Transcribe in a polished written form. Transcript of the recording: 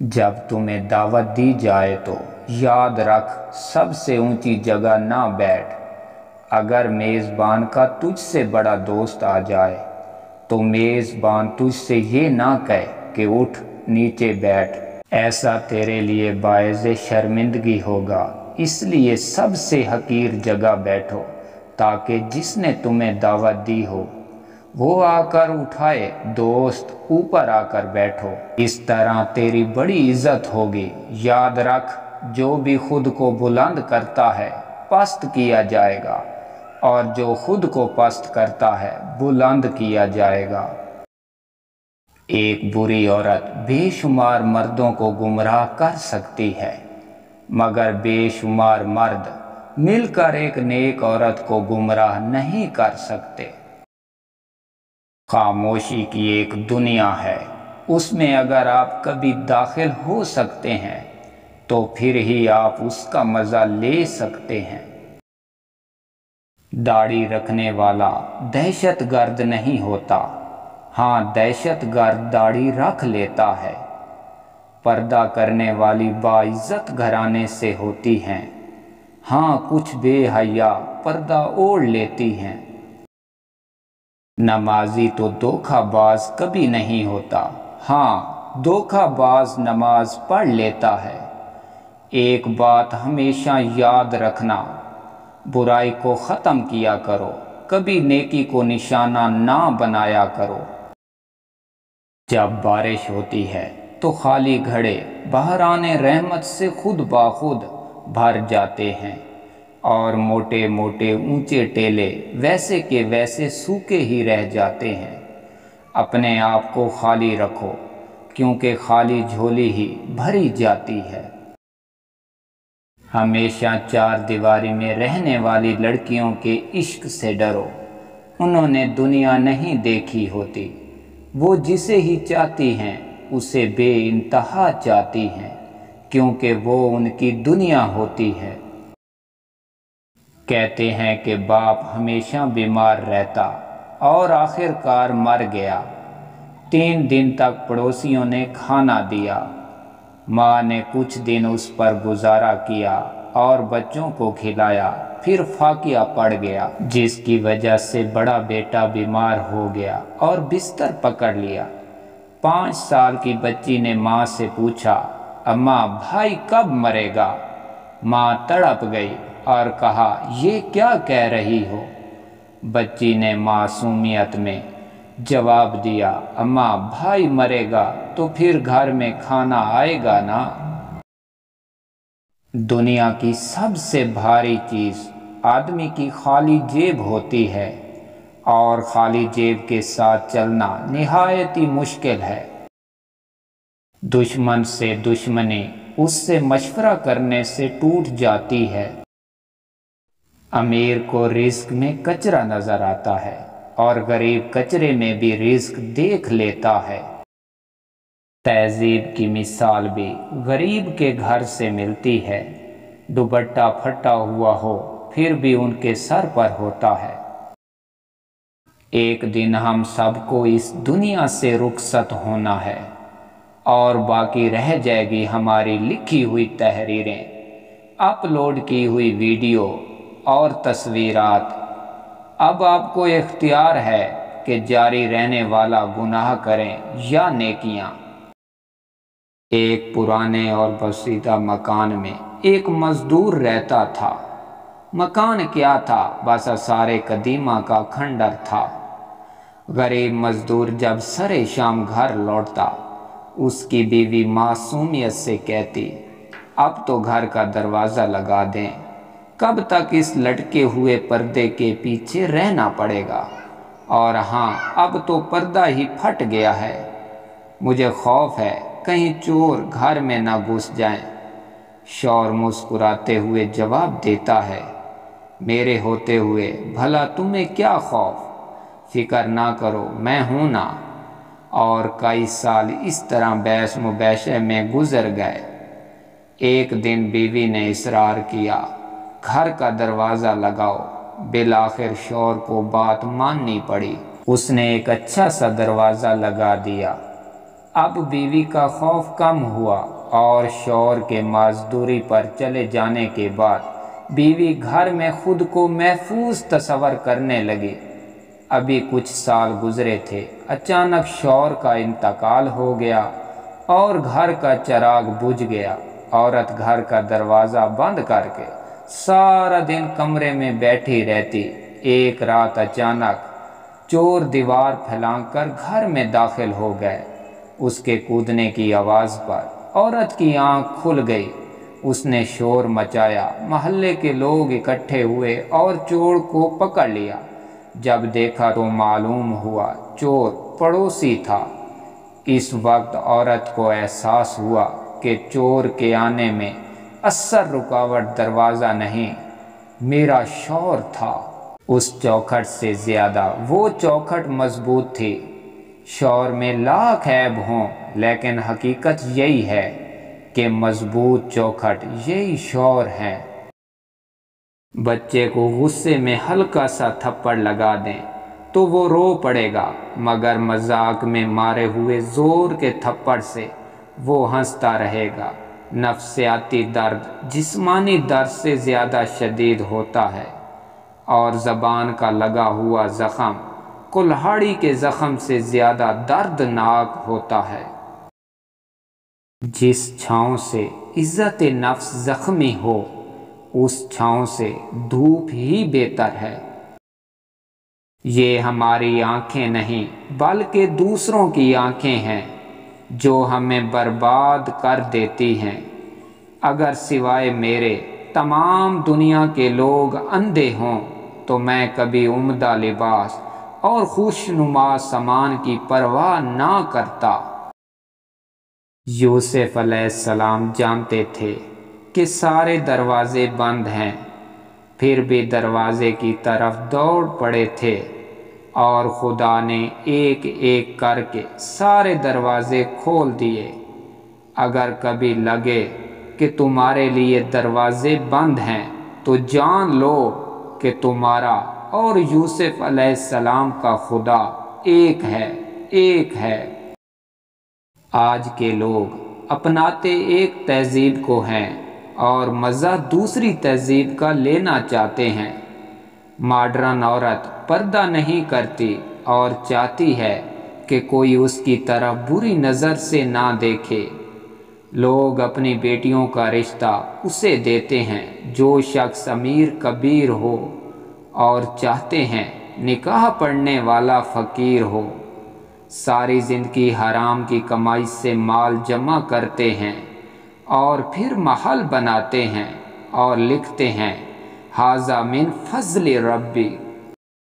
جب تمہیں دعوت دی جائے تو یاد رکھ سب سے اونچی جگہ نہ بیٹھ۔ اگر میزبان کا تجھ سے بڑا دوست آ جائے تو میزبان تجھ سے یہ نہ کہے کہ اٹھ نیچے بیٹھ، ایسا تیرے لیے باعث شرمندگی ہوگا۔ اس لیے سب سے حقیر جگہ بیٹھو تاکہ جس نے تمہیں دعوت دی ہو وہ آ کر اٹھائے، دوست اوپر آ کر بیٹھو، اس طرح تیری بڑی عزت ہوگی۔ یاد رکھ جو بھی خود کو بلند کرتا ہے پست کیا جائے گا، اور جو خود کو پست کرتا ہے بلند کیا جائے گا۔ ایک بری عورت بے شمار مردوں کو گمراہ کر سکتی ہے، مگر بے شمار مرد مل کر ایک نیک عورت کو گمراہ نہیں کر سکتے۔ خاموشی کی ایک دنیا ہے، اس میں اگر آپ کبھی داخل ہو سکتے ہیں تو پھر ہی آپ اس کا مزہ لے سکتے ہیں۔ داڑھی رکھنے والا دہشت گرد نہیں ہوتا، ہاں دہشت گرد داڑھی رکھ لیتا ہے۔ پردہ کرنے والی باعزت گھرانے سے ہوتی ہیں، ہاں کچھ بے حیا پردہ اوڑھ لیتی ہیں۔ نمازی تو دھوکہ باز کبھی نہیں ہوتا، ہاں دھوکہ باز نماز پڑھ لیتا ہے۔ ایک بات ہمیشہ یاد رکھنا، برائی کو ختم کیا کرو، کبھی نیکی کو نشانہ نہ بنایا کرو۔ جب بارش ہوتی ہے تو خالی گھڑے بحران رحمت سے خود بخود بھر جاتے ہیں، اور موٹے موٹے اونچے ٹیلے ویسے کے ویسے سوکھے ہی رہ جاتے ہیں۔ اپنے آپ کو خالی رکھو، کیونکہ خالی جھولی ہی بھری جاتی ہے۔ ہمیشہ چار دیواری میں رہنے والی لڑکیوں کے عشق سے ڈرو، انہوں نے دنیا نہیں دیکھی ہوتی، وہ جسے ہی چاہتی ہیں اسے بے انتہا چاہتی ہیں، کیونکہ وہ ان کی دنیا ہوتی ہے۔ کہتے ہیں کہ باپ ہمیشہ بیمار رہتا اور آخر کار مر گیا۔ 3 دن تک پڑوسیوں نے کھانا دیا، ماں نے کچھ دن اس پر گزارا کیا اور بچوں کو کھلایا، پھر فاقیہ پڑ گیا، جس کی وجہ سے بڑا بیٹا بیمار ہو گیا اور بستر پکڑ لیا۔ 5 سال کی بچی نے ماں سے پوچھا، اماں بھائی کب مرے گا؟ ماں تڑپ گئی اور کہا، یہ کیا کہہ رہی ہو؟ بچی نے معصومیت میں جواب دیا، اماں بھائی مرے گا تو پھر گھر میں کھانا آئے گا نا۔ دنیا کی سب سے بھاری چیز آدمی کی خالی جیب ہوتی ہے، اور خالی جیب کے ساتھ چلنا نہایت ہی مشکل ہے۔ دشمن سے دشمنی اس سے مشورہ کرنے سے ٹوٹ جاتی ہے۔ امیر کو رزق میں کچرا نظر آتا ہے اور غریب کچرے میں بھی رزق دیکھ لیتا ہے۔ تہذیب کی مثال بھی غریب کے گھر سے ملتی ہے، دوپٹہ پھٹا ہوا ہو پھر بھی ان کے سر پر ہوتا ہے۔ ایک دن ہم سب کو اس دنیا سے رخصت ہونا ہے، اور باقی رہ جائے گی ہماری لکھی ہوئی تحریریں، اپلوڈ کی ہوئی ویڈیو اور تصویرات۔ اب آپ کو اختیار ہے کہ جاری رہنے والا گناہ کریں یا نیکیاں۔ ایک پرانے اور بسیطہ مکان میں ایک مزدور رہتا تھا۔ مکان کیا تھا، بس آثار قدیمہ کا کھنڈر تھا۔ غریب مزدور جب سرے شام گھر لوٹتا، اس کی بیوی معصومیت سے کہتی، اب تو گھر کا دروازہ لگا دیں، کب تک اس لٹکے ہوئے پردے کے پیچھے رہنا پڑے گا؟ اور ہاں اب تو پردہ ہی پھٹ گیا ہے، مجھے خوف ہے کہیں چور گھر میں نہ گھس جائیں۔ شوہر مسکراتے ہوئے جواب دیتا ہے، میرے ہوتے ہوئے بھلا تمہیں کیا خوف؟ فکر نہ کرو، میں ہوں نا۔ اور کئی سال اس طرح بحث مباحثے میں گزر گئے۔ ایک دن بیوی نے اصرار کیا، گھر کا دروازہ لگاؤ۔ بالآخر شوہر کو بات ماننی پڑی، اس نے ایک اچھا سا دروازہ لگا دیا۔ اب بیوی کا خوف کم ہوا اور شوہر کے مزدوری پر چلے جانے کے بعد بیوی گھر میں خود کو محفوظ تصور کرنے لگی۔ ابھی کچھ سال گزرے تھے، اچانک شوہر کا انتقال ہو گیا اور گھر کا چراغ بجھ گیا۔ عورت گھر کا دروازہ بند کر کے سارا دن کمرے میں بیٹھی رہتی۔ ایک رات اچانک چور دیوار پھیلان کر گھر میں داخل ہو گئے۔ اس کے کودنے کی آواز پر عورت کی آنکھ کھل گئی۔ اس نے شور مچایا، محلے کے لوگ اکٹھے ہوئے اور چور کو پکڑ لیا۔ جب دیکھا تو معلوم ہوا چور پڑوسی تھا۔ اس وقت عورت کو احساس ہوا کہ چور کے آنے میں اصل رکاوٹ دروازہ نہیں، میرا شوہر تھا۔ اس چوکھٹ سے زیادہ وہ چوکھٹ مضبوط تھی۔ شوہر میں لاکھ عیب ہوں، لیکن حقیقت یہی ہے کہ مضبوط چوکھٹ یہی شوہر ہیں۔ بچے کو غصے میں ہلکا سا تھپڑ لگا دیں تو وہ رو پڑے گا، مگر مذاق میں مارے ہوئے زور کے تھپڑ سے وہ ہنستا رہے گا۔ نفسیاتی درد جسمانی درد سے زیادہ شدید ہوتا ہے، اور زبان کا لگا ہوا زخم کلہاڑی کے زخم سے زیادہ دردناک ہوتا ہے۔ جس چھاؤں سے عزت نفس زخمی ہو، اس چھاؤں سے دھوپ ہی بہتر ہے۔ یہ ہماری آنکھیں نہیں بلکہ دوسروں کی آنکھیں ہیں جو ہمیں برباد کر دیتی ہیں۔ اگر سوائے میرے تمام دنیا کے لوگ اندھے ہوں تو میں کبھی عمدہ لباس اور خوشنما سامان کی پرواہ نہ کرتا۔ یوسف علیہ السلام جانتے تھے کہ سارے دروازے بند ہیں، پھر بھی دروازے کی طرف دوڑ پڑے تھے، اور خدا نے ایک ایک کر کے سارے دروازے کھول دیے۔ اگر کبھی لگے کہ تمہارے لیے دروازے بند ہیں تو جان لو کہ تمہارا اور یوسف علیہ السلام کا خدا ایک ہے۔ آج کے لوگ اپناتے ایک تہذیب کو ہیں اور مزہ دوسری تہذیب کا لینا چاہتے ہیں۔ ماڈرن عورت پردہ نہیں کرتی اور چاہتی ہے کہ کوئی اس کی طرف بری نظر سے نہ دیکھے۔ لوگ اپنی بیٹیوں کا رشتہ اسے دیتے ہیں جو شخص امیر کبیر ہو، اور چاہتے ہیں نکاح پڑھنے والا فقیر ہو۔ ساری زندگی حرام کی کمائی سے مال جمع کرتے ہیں اور پھر محل بناتے ہیں اور لکھتے ہیں ھذا من فضل ربی،